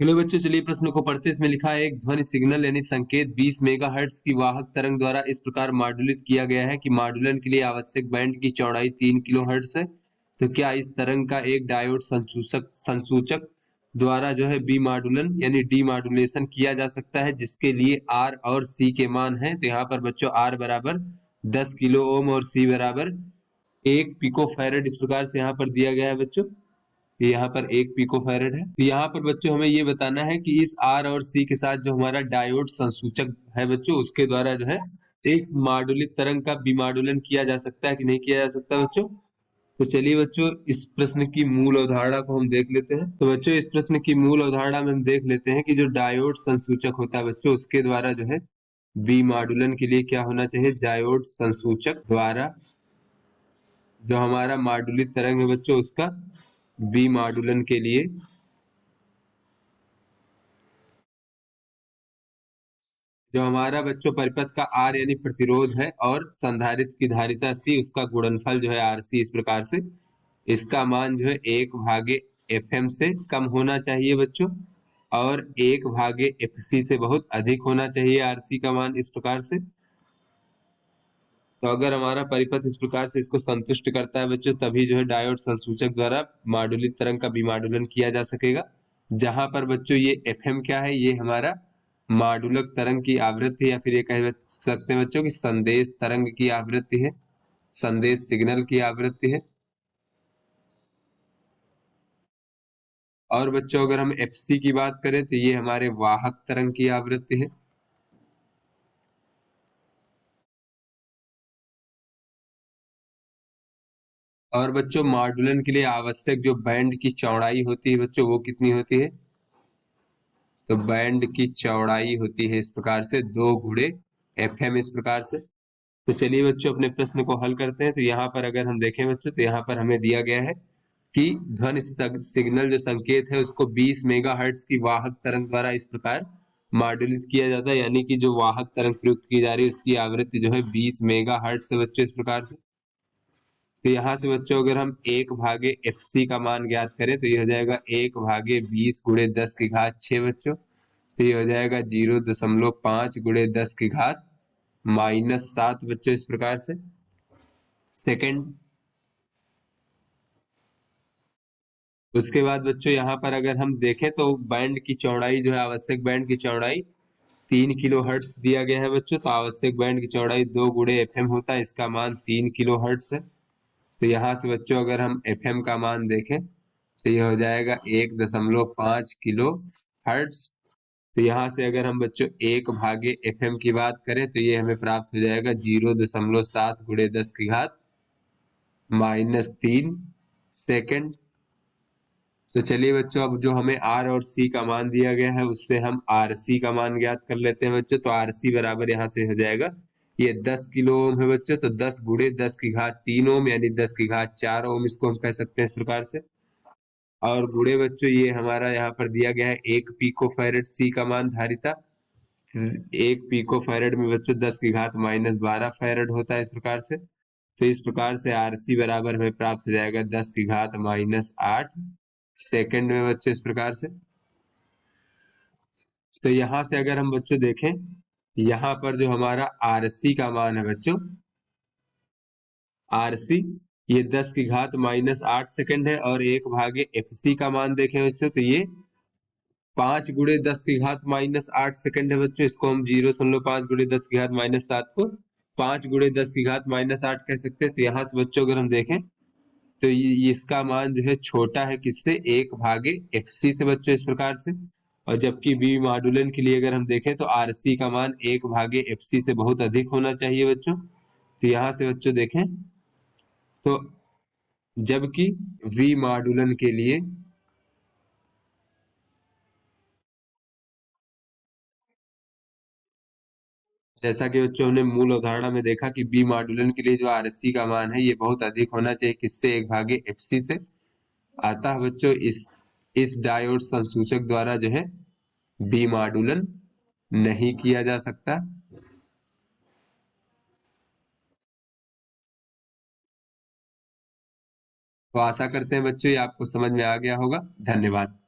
Hello बच्चों, चलिए प्रश्न को पढ़ते हैं। इसमें लिखा है एक ध्वनि सिग्नल यानी संकेत 20 मेगाहर्ट्ज की वाहक तरंग द्वारा इस प्रकार मॉड्यूलित किया गया है कि मॉड्यूलन के लिए आवश्यक बैंड की चौड़ाई 3 किलोहर्ट्ज है। तो क्या इस तरंग का एक डायोड संसूचक द्वारा जो है बी मॉड्यूलन यानी डी मॉड्यूलेशन किया जा सकता है, जिसके लिए आर और सी के मान है। तो यहाँ पर बच्चों आर बराबर 10 किलो ओम और सी बराबर 1 पिको फैरेड इस प्रकार से यहाँ पर दिया गया है बच्चों। यहाँ पर 1 पिको फैरेड है। तो यहाँ पर बच्चों हमें ये बताना है कि इस आर और सी के साथ जो हमारा डायोड संसूचक है बच्चों, उसके द्वारा जो है इस मॉड्यूलित तरंग का विमॉड्यूलन किया जा सकता है कि नहीं किया जा सकता बच्चों। तो चलिए बच्चों इस प्रश्न की मूल अवधारणा को हम देख लेते हैं। तो बच्चों इस प्रश्न की मूल अवधारणा में हम देख लेते हैं कि जो डायोड संसूचक होता है बच्चों, उसके द्वारा जो है विमॉड्यूलन के लिए क्या होना चाहिए, डायोड संसूचक द्वारा जो हमारा मॉड्यूलित तरंग है बच्चों, उसका विमॉड्यूलन के लिए जो हमारा बच्चों परिपथ का आर यानी प्रतिरोध है और संधारित्र की धारिता सी, उसका गुणनफल जो है आर सी इस प्रकार से, इसका मान जो है 1/Fm से कम होना चाहिए बच्चों और 1/Fc से बहुत अधिक होना चाहिए आरसी का मान इस प्रकार से। तो अगर हमारा परिपथ इस प्रकार से इसको संतुष्ट करता है बच्चों, तभी जो है डायोड संसूचक द्वारा मॉड्यूलित तरंग का विमॉड्यूलन किया जा सकेगा। जहां पर बच्चों ये Fm क्या है, ये हमारा मॉड्यूलक तरंग की आवृत्ति या फिर ये कह सकते हैं बच्चों कि संदेश तरंग की आवृत्ति है, संदेश सिग्नल की आवृत्ति है। और बच्चों अगर हम Fc की बात करें तो ये हमारे वाहक तरंग की आवृत्ति है। और बच्चों मॉड्यूलन के लिए आवश्यक जो बैंड की चौड़ाई होती है बच्चों, वो कितनी होती है, तो बैंड की चौड़ाई होती है इस प्रकार से 2 × Fm इस प्रकार से। तो चलिए बच्चों अपने प्रश्न को हल करते हैं। तो यहाँ पर अगर हम देखें बच्चों, तो यहाँ पर हमें दिया गया है कि ध्वनि सिग्नल जो संकेत है उसको 20 मेगाहर्ट्ज की वाहक तरंग द्वारा इस प्रकार मॉड्यूलित किया जाता है, यानी कि जो वाहक तरंग प्रयुक्त की जा रही है उसकी आवृत्ति जो है 20 मेगाहर्ट्ज से बच्चों इस प्रकार से। तो यहाँ से बच्चों अगर हम 1/Fc का मान ज्ञात करें तो ये हो जाएगा 1/20 × 10⁻6 बच्चों। तो ये हो जाएगा 0.5 × 10⁻⁻7 बच्चों इस प्रकार से सेकंड। उसके बाद बच्चों यहाँ पर अगर हम देखें तो बैंड की चौड़ाई जो है, आवश्यक बैंड की चौड़ाई 3 किलो हर्ट्ज दिया गया है बच्चों। तो आवश्यक बैंड की चौड़ाई 2 × Fm होता है, इसका मान 3 किलो हर्ट्ज है। तो यहाँ से बच्चों अगर हम Fm का मान देखें तो यह हो जाएगा 1.5 किलो हर्ट्ज। तो यहाँ से अगर हम बच्चों 1/Fm की बात करें तो ये हमें प्राप्त हो जाएगा 0.7 × 10⁻³ सेकंड। तो चलिए बच्चों अब जो हमें आर और सी का मान दिया गया है उससे हम आर सी का मान ज्ञात कर लेते हैं बच्चों। तो आर सी बराबर यहाँ से हो जाएगा, ये 10 किलो ओम है बच्चों, तो 10 × 10⁻³ ओम यानी 10⁻4 ओम इसको हम कह सकते हैं इस प्रकार से। और गुणे बच्चों ये हमारा यहाँ पर दिया गया है 1 पिको फैरेड सी का मान धारिता। 1 पिको फैरेड में बच्चों 10⁻12 फैरेड होता है इस प्रकार से। तो इस प्रकार से आरसी बराबर हमें प्राप्त हो जाएगा 10⁻8 सेकंड में बच्चों इस प्रकार से। तो यहाँ से अगर हम बच्चों देखें, यहाँ पर जो हमारा आरसी का मान है बच्चों, आरसी ये 10⁻8 सेकंड है और 1/Fc का मान देखें बच्चों तो ये 5 × 10⁻8 सेकंड है बच्चों। इसको हम 0.5 × 10⁻7 को 5 × 10⁻8 कह सकते हैं। तो यहाँ से बच्चों अगर हम देखें तो इसका मान जो है छोटा है किससे, 1/Fc से बच्चों इस प्रकार से। और जबकि बी मॉड्यूलन के लिए अगर हम देखें तो आरसी का मान 1/Fc से बहुत अधिक होना चाहिए बच्चों। तो यहाँ से बच्चों देखें तो जबकि वी मॉड्यूलन के लिए जैसा कि बच्चों हमने मूल अवधारणा में देखा कि बी मॉड्यूलन के लिए जो आरसी का मान है ये बहुत अधिक होना चाहिए किससे, 1/Fc से। अतः बच्चों इस डायोड संसूचक द्वारा जो है बी मॉड्यूलन नहीं किया जा सकता। तो आशा करते हैं बच्चों ये आपको समझ में आ गया होगा। धन्यवाद।